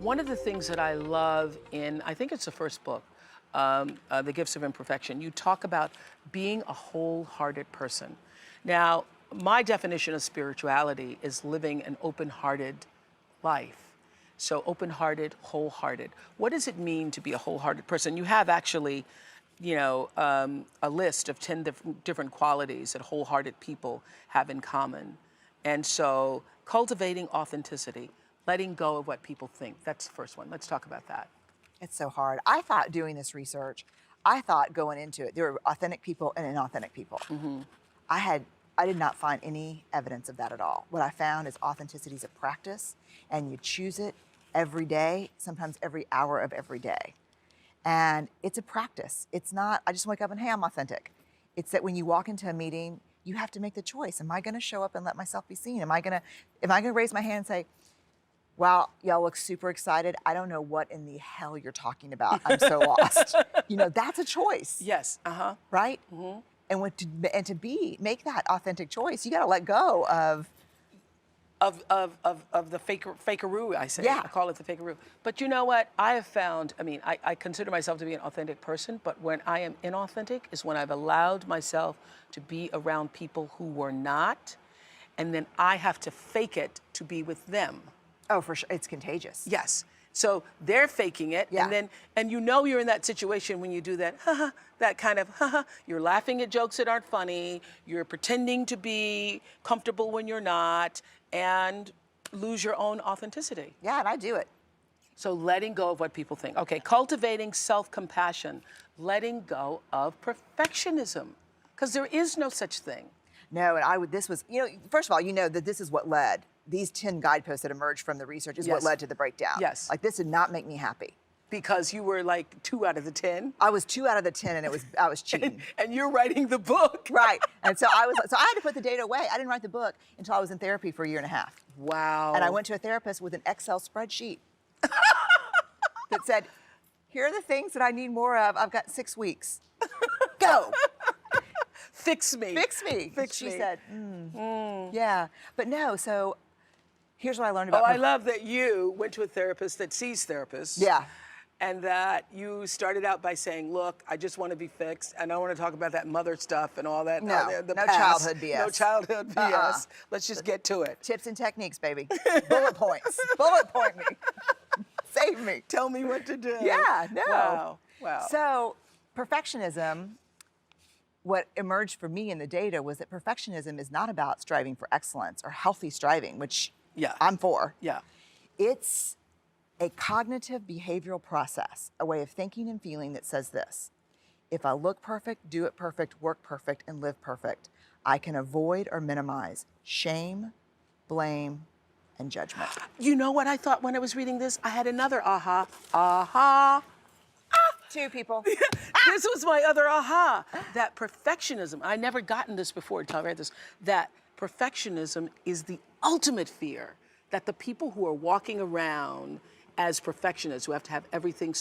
One of the things that I love in, I think it's the first book, The Gifts of Imperfection, you talk about being a wholehearted person. Now, my definition of spirituality is living an open-hearted life. So open-hearted, wholehearted. What does it mean to be a wholehearted person? You have actually, a list of 10 different qualities that wholehearted people have in common. And so cultivating authenticity, letting go of what people think. That's the first one. Let's talk about that. It's so hard. I thought doing this research, I thought going into it, there were authentic people and inauthentic people. I did not find any evidence of that at all. What I found is authenticity is a practice, and you choose it every day, sometimes every hour of every day. And it's a practice. It's not, I just wake up and, hey, I'm authentic. It's that when you walk into a meeting, you have to make the choice. Am I gonna show up and let myself be seen? Am I gonna raise my hand and say, wow, y'all look super excited. I don't know what in the hell you're talking about. I'm so lost. That's a choice. Yes, Right? And make that authentic choice, you gotta let go of the fakeroo, I say. Yeah. I call it the fakeroo. But you know what? I have found, I consider myself to be an authentic person, but when I am inauthentic is when I've allowed myself to be around people who were not, and then I have to fake it to be with them. Oh, for sure, it's contagious. Yes. So they're faking it, Yeah. and you're in that situation when you do that, that kind of, you're laughing at jokes that aren't funny, you're pretending to be comfortable when you're not, and lose your own authenticity. Yeah, and I do it. So letting go of what people think. Okay, cultivating self-compassion, letting go of perfectionism, because there is no such thing. No, and this was, first of all, that this is what led. These 10 guideposts that emerged from the research is what led to the breakdown. Yes. Like, this did not make me happy. Because you were like 2 out of the 10. I was 2 out of the 10, and I was cheating. And you're writing the book. Right. And so I had to put the data away. I didn't write the book until I was in therapy for a year and a half. Wow. And I went to a therapist with an Excel spreadsheet that said, here are the things that I need more of. I've got 6 weeks. Go. Fix me. Fix me. Fix she me. said, yeah. But no, so here's what I learned about. Oh, I love that you went to a therapist that sees therapists. Yeah. And that you started out by saying, look, I just want to be fixed. And I don't want to talk about that mother stuff and all that. No, the no past. childhood BS. No childhood BS. Let's just get to it. Tips and techniques, baby. Bullet points. Bullet point me. Save me. Tell me what to do. Yeah, no. Wow, wow. So perfectionism, what emerged for me in the data was that perfectionism is not about striving for excellence or healthy striving, which I'm for. Yeah. It's a cognitive behavioral process, a way of thinking and feeling that says this: if I look perfect, do it perfect, work perfect, and live perfect, I can avoid or minimize shame, blame, and judgment. You know what I thought when I was reading this? I had another aha. Aha. 2 people. This was my other aha. That perfectionism, I never gotten this before until I read this, that perfectionism is the ultimate fear. That the people who are walking around as perfectionists, who have to have everything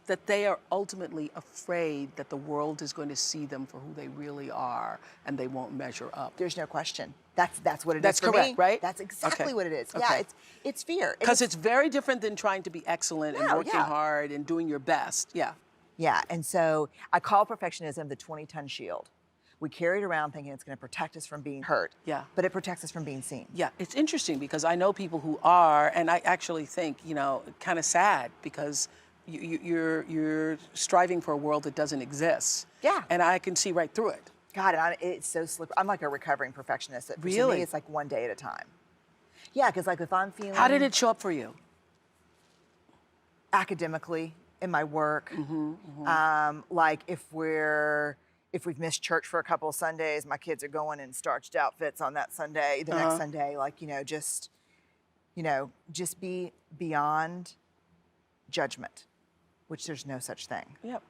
that they are ultimately afraid that the world is going to see them for who they really are, and they won't measure up. There's no question. That's what it is That's for correct, me. right? That's exactly Okay. what it is. Okay. Yeah, it's fear. Because it's very different than trying to be excellent and working hard and doing your best. Yeah. Yeah, and so I call perfectionism the 20-ton shield. We carry it around thinking it's going to protect us from being hurt. Yeah. But it protects us from being seen. Yeah, it's interesting because I know people who are, and I actually think, kind of sad because you're striving for a world that doesn't exist. Yeah. And I can see right through it. God, and it's so slippery. I'm like a recovering perfectionist. To Really? me, it's like one day at a time. Yeah, because like if I'm feeling... How did it show up for you? Academically, in my work. Like if we've missed church for a couple of Sundays, my kids are going in starched outfits on that Sunday, the next Sunday, like, just be beyond judgment, which there's no such thing. Yep.